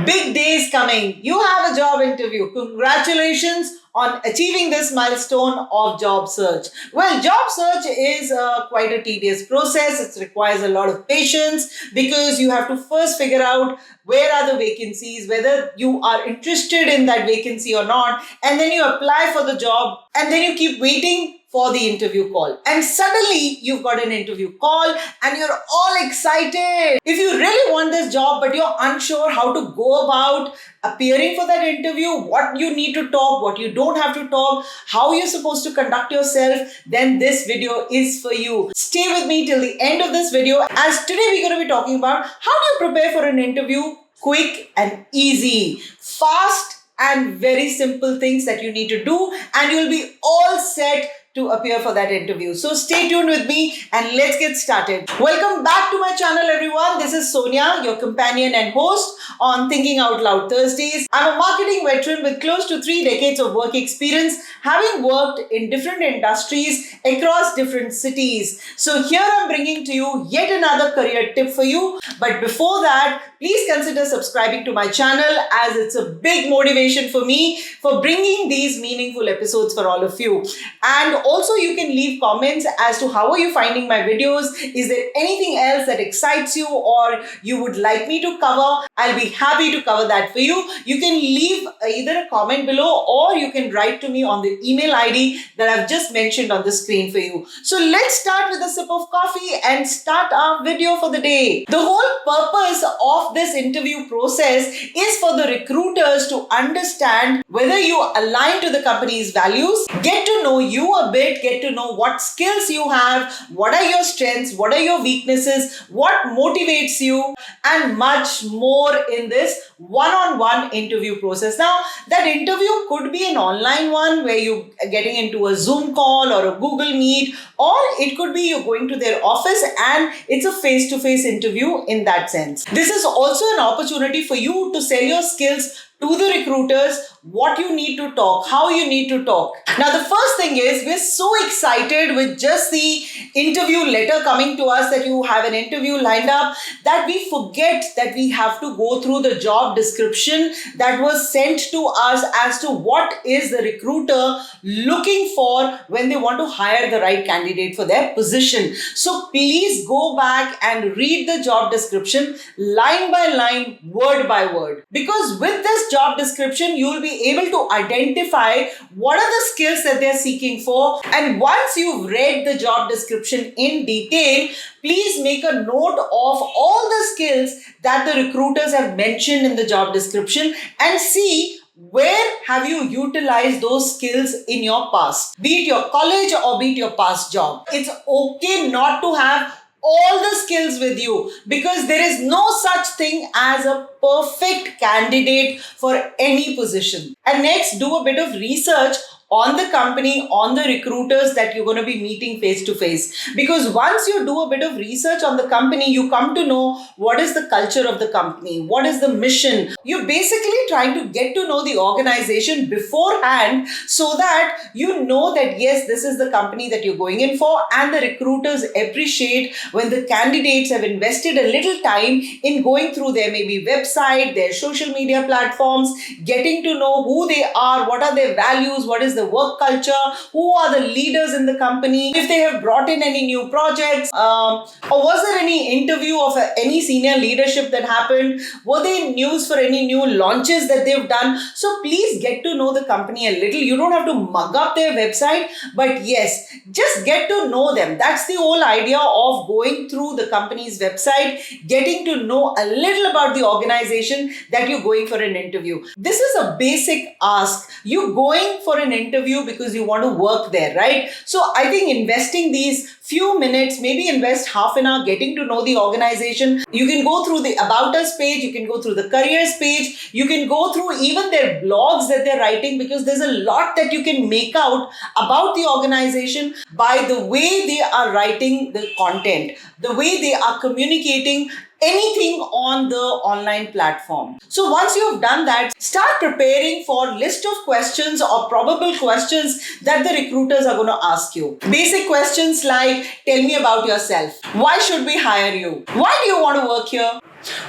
Big days coming. You have a job interview. Congratulations on achieving this milestone of job search. Well, job search is quite a tedious process. It requires a lot of patience because you have to first figure out where are the vacancies, whether you are interested in that vacancy or not, and then you apply for the job, and then you keep waiting for the interview call. And suddenly you've got an interview call and you're all excited. If you really want this job but you're unsure how to go about appearing for that interview, what you need to talk, what you don't have to talk, how you're supposed to conduct yourself, then this video is for you. Stay with me till the end of this video, as today we're going to be talking about how do you prepare for an interview quick and easy, fast and very simple things that you need to do, and you'll be all set to appear for that interview. So stay tuned with me and let's get started. Welcome back to my channel, everyone. This is Sonia, your companion and host on Thinking Out Loud Thursdays. I'm a marketing veteran with close to 3 decades of work experience, having worked in different industries across different cities. So here I'm bringing to you yet another career tip for you. But before that, please consider subscribing to my channel, as it's a big motivation for me for bringing these meaningful episodes for all of you. And also you can leave comments as to how are you finding my videos. Is there anything else that excites you or you would like me to cover? I'll be happy to cover that for you. You can leave either a comment below or you can write to me on the email ID that I've just mentioned on the screen for you. So let's start with a sip of coffee and start our video for the day. The whole purpose of this interview process is for the recruiters to understand whether you align to the company's values, get to know you a bit, get to know what skills you have, what are your strengths, what are your weaknesses, what motivates you, and much more in this one-on-one interview process. Now, that interview could be an online one where you're getting into a Zoom call or a Google Meet, or it could be you're going to their office and it's a face-to-face interview in that sense. This is also an opportunity for you to sell your skills to the recruiters, what you need to talk, how you need to talk. Now, the first thing is we're so excited with just the interview letter coming to us that you have an interview lined up that we forget that we have to go through the job description that was sent to us as to what is the recruiter looking for when they want to hire the right candidate for their position. So please go back and read the job description line by line, word by word, because with this job description you will be able to identify what are the skills that they're seeking for. And once you've read the job description in detail, please make a note of all the skills that the recruiters have mentioned in the job description and see where have you utilized those skills in your past, be it your college or be it your past job. It's okay not to have all the skills with you, because there is no such thing as a perfect candidate for any position. And next, do a bit of research on the company, on the recruiters that you're going to be meeting face to face. Because once you do a bit of research on the company, you come to know what is the culture of the company, what is the mission. You're basically trying to get to know the organization beforehand so that you know that yes, this is the company that you're going in for, and the recruiters appreciate when the candidates have invested a little time in going through their maybe website, their social media platforms, getting to know who they are, what are their values, what is the work culture, who are the leaders in the company, if they have brought in any new projects, or was there any interview of any senior leadership that happened, were there news for any new launches that they've done. So please get to know the company a little. You don't have to mug up their website, but yes, just get to know them. That's the whole idea of going through the company's website, getting to know a little about the organization that you're going for an interview. This is a basic ask. You're going for an interview because you want to work there, right? So I think investing these few minutes, maybe invest half an hour getting to know the organization. You can go through the About Us page, you can go through the careers page, you can go through even their blogs that they're writing, because there's a lot that you can make out about the organization by the way they are writing the content, the way they are communicating anything on the online platform. So once you've done that, start preparing for list of questions or probable questions that the recruiters are going to ask you. Basic questions like, tell me about yourself. Why should we hire you? Why do you want to work here?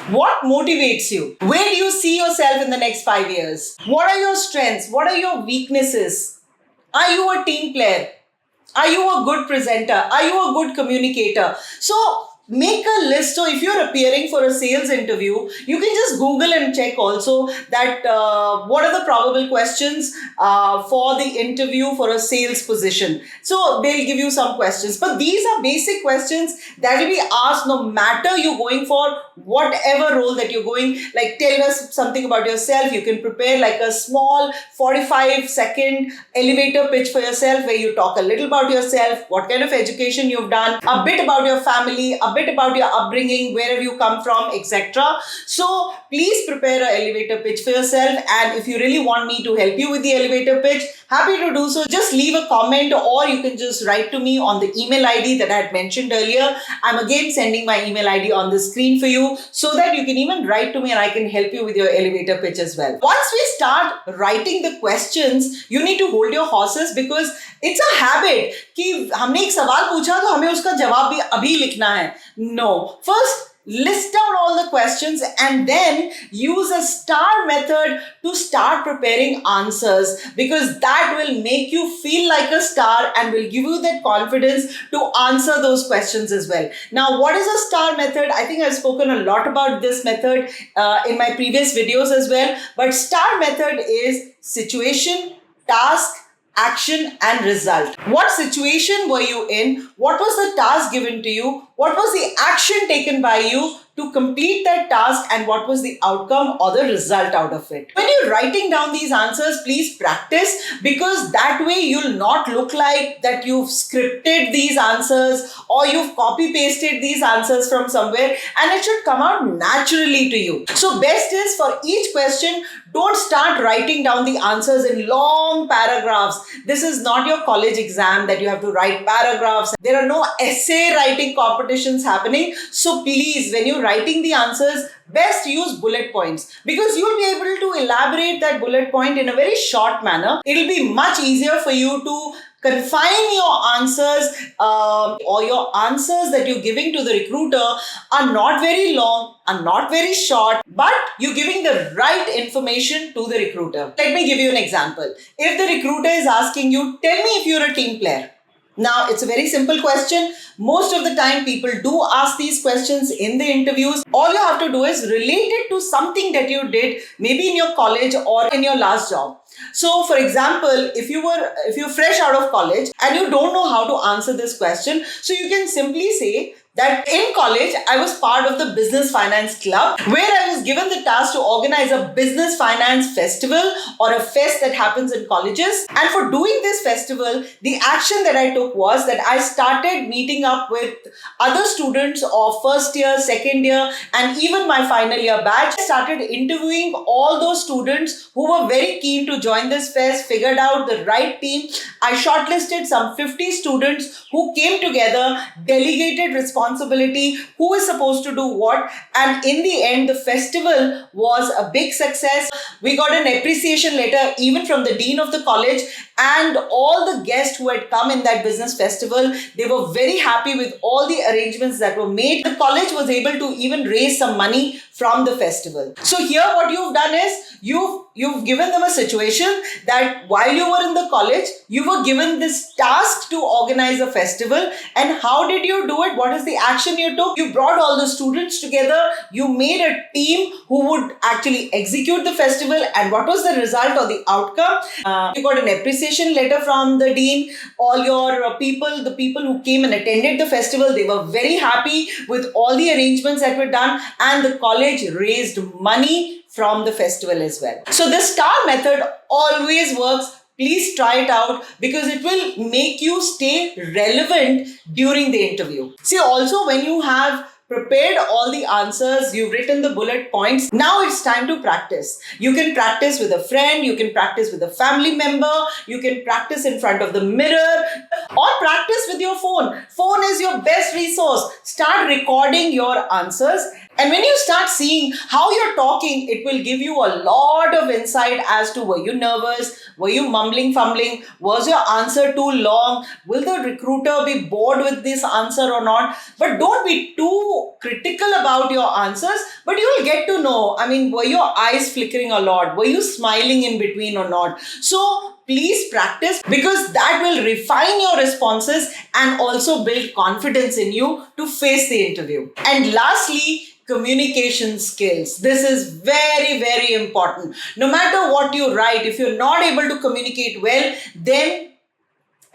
What motivates you? Where do you see yourself in the next 5 years? What are your strengths? What are your weaknesses? Are you a team player? Are you a good presenter? Are you a good communicator? So make a list. So if you're appearing for a sales interview, you can just Google and check also that what are the probable questions for the interview for a sales position. So they'll give you some questions. But these are basic questions that will be asked no matter you're going for whatever role that you're going. Like tell us something about yourself. You can prepare like a small 45-second elevator pitch for yourself where you talk a little about yourself, what kind of education you've done, a bit about your family, a bit about your upbringing, wherever you come from, etc. So please prepare an elevator pitch for yourself. And if you really want me to help you with the elevator pitch, happy to do so. Just leave a comment or you can just write to me on the email ID that I had mentioned earlier. I'm again sending my email ID on the screen for you so that you can even write to me and I can help you with your elevator pitch as well. Once we start writing the questions, you need to hold your horses because it's a habit कि हमने एक सवाल पूछा तो हमें उसका जवाब भी अभी लिखना है. No. First, list down all the questions and then use a star method to start preparing answers because that will make you feel like a star and will give you that confidence to answer those questions as well. Now, what is a star method? I think I've spoken a lot about this method in my previous videos as well. But star method is situation, task, action and result. What situation were you in? What was the task given to you? What was the action taken by you to complete that task and what was the outcome or the result out of it? When you're writing down these answers, please practice because that way you'll not look like that you've scripted these answers or you've copy pasted these answers from somewhere and it should come out naturally to you. So best is for each question, don't start writing down the answers in long paragraphs. This is not your college exam that you have to write paragraphs. There are no essay writing competitions happening. So please, when you're writing the answers, best use bullet points because you'll be able to elaborate that bullet point in a very short manner. It'll be much easier for you to confine your answers or your answers that you're giving to the recruiter are not very long, are not very short, but you're giving the right information to the recruiter. Let me give you an example. If the recruiter is asking you, tell me if you're a team player. Now, it's a very simple question. Most of the time, people do ask these questions in the interviews. All you have to do is relate it to something that you did, maybe in your college or in your last job. So, for example, if you're fresh out of college and you don't know how to answer this question, so you can simply say that in college, I was part of the business finance club where I was given the task to organize a business finance festival or a fest that happens in colleges. And for doing this festival, the action that I took was that I started meeting up with other students of first year, second year, and even my final year batch. I started interviewing all those students who were very keen to join this fest, figured out the right team. I shortlisted some 50 students who came together, delegated responsibility, who is supposed to do what, and in the end the festival was a big success. We got an appreciation letter even from the dean of the college, and all the guests who had come in that business festival, they were very happy with all the arrangements that were made. The college was able to even raise some money from the festival. So here what you've done is you've given them a situation that while you were in the college, you were given this task to organize a festival. And how did you do it? What is the action you took? You brought all the students together. You made a team who would actually execute the festival. And what was the result or the outcome? You got an appreciation letter from the dean. All your people, the people who came and attended the festival, they were very happy with all the arrangements that were done. And the college raised money from the festival as well. So the star method always works. Please try it out because it will make you stay relevant during the interview. See, also when you have prepared all the answers, you've written the bullet points, now it's time to practice. You can practice with a friend, you can practice with a family member, you can practice in front of the mirror, or practice with your phone. Phone is your best resource. Start recording your answers And when you start seeing how you're talking, it will give you a lot of insight as to were you nervous, were you mumbling, fumbling, was your answer too long, will the recruiter be bored with this answer or not? But don't be too critical about your answers, but you'll get to know. I mean, were your eyes flickering a lot? Were you smiling in between or not? So please practice, because that will refine your responses and also build confidence in you to face the interview. And lastly, communication skills. This is very, very important. No matter what you write, if you're not able to communicate well, then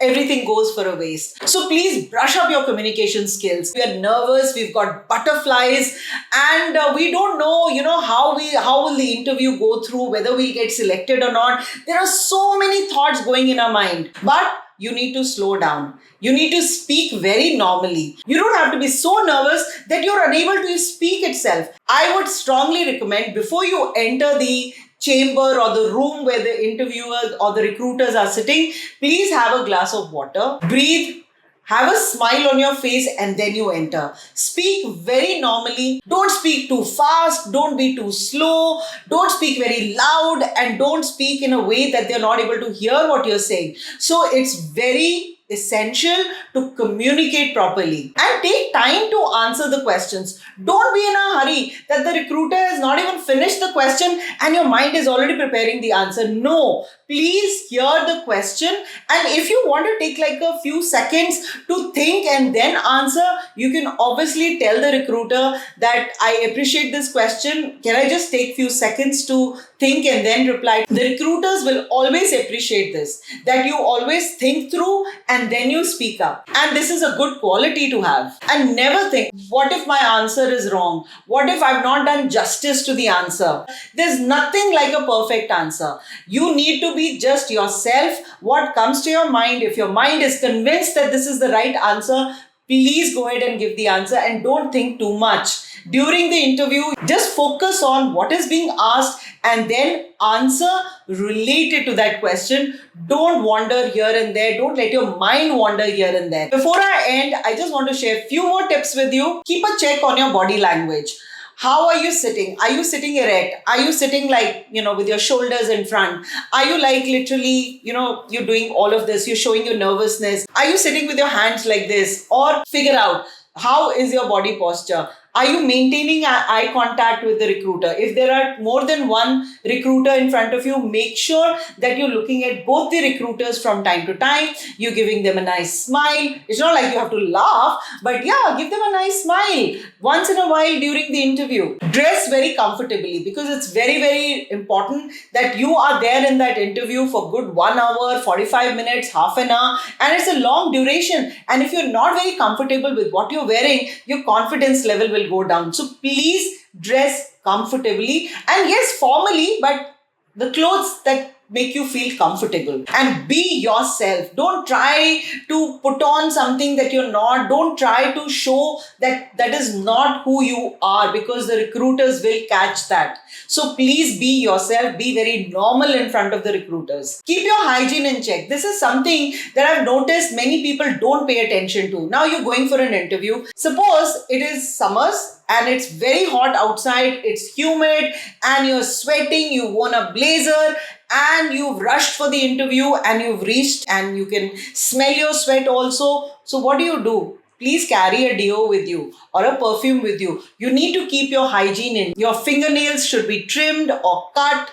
everything goes for a waste. So please brush up your communication skills. We are nervous, we've got butterflies, and we don't know, how will the interview go through, whether we'll get selected or not. There are so many thoughts going in our mind, but you need to slow down. You need to speak very normally. You don't have to be so nervous that you're unable to speak itself. I would strongly recommend, before you enter the chamber or the room where the interviewers or the recruiters are sitting, please have a glass of water, breathe, have a smile on your face, and then you enter. Speak very normally. Don't speak too fast. Don't be too slow. Don't speak very loud, and don't speak in a way that they're not able to hear what you're saying. So it's very essential to communicate properly and take time to answer the questions. Don't be in a hurry that the recruiter has not even finished the question and your mind is already preparing the answer. No, please hear the question, and if you want to take like a few seconds to think and then answer, you can obviously tell the recruiter that I appreciate this question. Can I just take few seconds to think and then reply? The recruiters will always appreciate this, that you always think through and then you speak up. And this is a good quality to have. And never think, what if my answer is wrong? What if I've not done justice to the answer? There's nothing like a perfect answer. You need to be just yourself. What comes to your mind, if your mind is convinced that this is the right answer, please go ahead and give the answer, and don't think too much. During the interview, just focus on what is being asked and then answer related to that question. Don't wander here and there. Don't let your mind wander here and there. Before I end, I just want to share a few more tips with you. Keep a check on your body language. How are you sitting? Are you sitting erect? Are you sitting like, with your shoulders in front? Are you like literally, you're doing all of this, you're showing your nervousness? Are you sitting with your hands like this? Or figure out, how is your body posture? Are you maintaining eye contact with the recruiter? If there are more than one recruiter in front of you, make sure that you're looking at both the recruiters from time to time. You're giving them a nice smile. It's not like you have to laugh, but yeah, give them a nice smile once in a while during the interview. Dress very comfortably, because it's very, very important that you are there in that interview for good 1 hour, 45 minutes, half an hour, and it's a long duration. And if you're not very comfortable with what you're wearing, your confidence level will go down. So please dress comfortably, and yes, formally, but the clothes that make you feel comfortable, and be yourself. Don't try to put on something that you're not. Don't try to show that is not who you are, because the recruiters will catch that. So please be yourself. Be very normal in front of the recruiters. Keep your hygiene in check. This is something that I've noticed many people don't pay attention to. Now you're going for an interview. Suppose it is summers and it's very hot outside, it's humid, and you're sweating, you've worn a blazer, and you've rushed for the interview, and you've reached, and you can smell your sweat also. So what do? Please carry a deo with you or a perfume with you. You need to keep your hygiene in. Your fingernails should be trimmed or cut.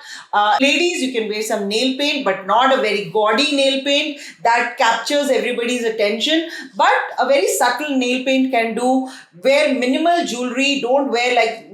Ladies, you can wear some nail paint, but not a very gaudy nail paint that captures everybody's attention. But a very subtle nail paint can do. Wear minimal jewelry. Don't wear like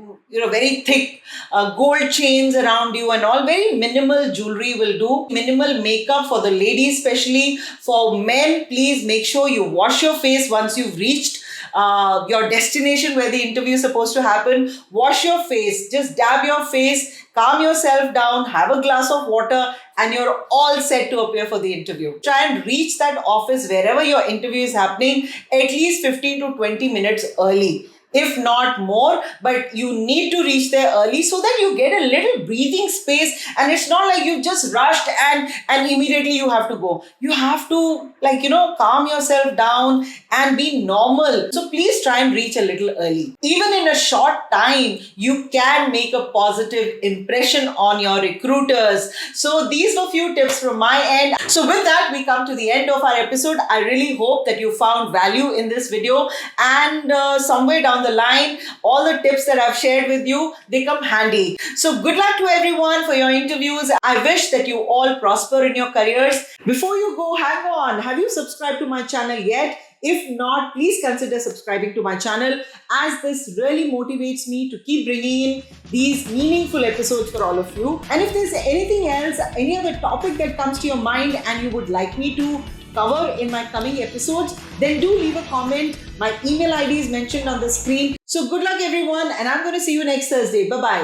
very thick gold chains around you and all. Very minimal jewelry will do. Minimal makeup for the ladies, especially. For men, please make sure you wash your face once you've reached your destination where the interview is supposed to happen. Wash your face. Just dab your face, calm yourself down, have a glass of water, and you're all set to appear for the interview. Try and reach that office wherever your interview is happening at least 15 to 20 minutes early. if not more, but you need to reach there early so that you get a little breathing space, and it's not like you've just rushed and immediately you have to go. You have to, calm yourself down and be normal. So please try and reach a little early. Even in a short time, you can make a positive impression on your recruiters. So these were few tips from my end. So with that, we come to the end of our episode. I really hope that you found value in this video, and somewhere down the line, all the tips that I've shared with you, they come handy. So good luck to everyone for your interviews. I wish that you all prosper in your careers. Before you go, hang on. Have you subscribed to my channel yet? If not, please consider subscribing to my channel, as this really motivates me to keep bringing in these meaningful episodes for all of you. And if there's anything else, any other topic that comes to your mind and you would like me to cover in my coming episodes, then do leave a comment. My email ID is mentioned on the screen. So good luck everyone, and I'm going to see you next Thursday. Bye-bye.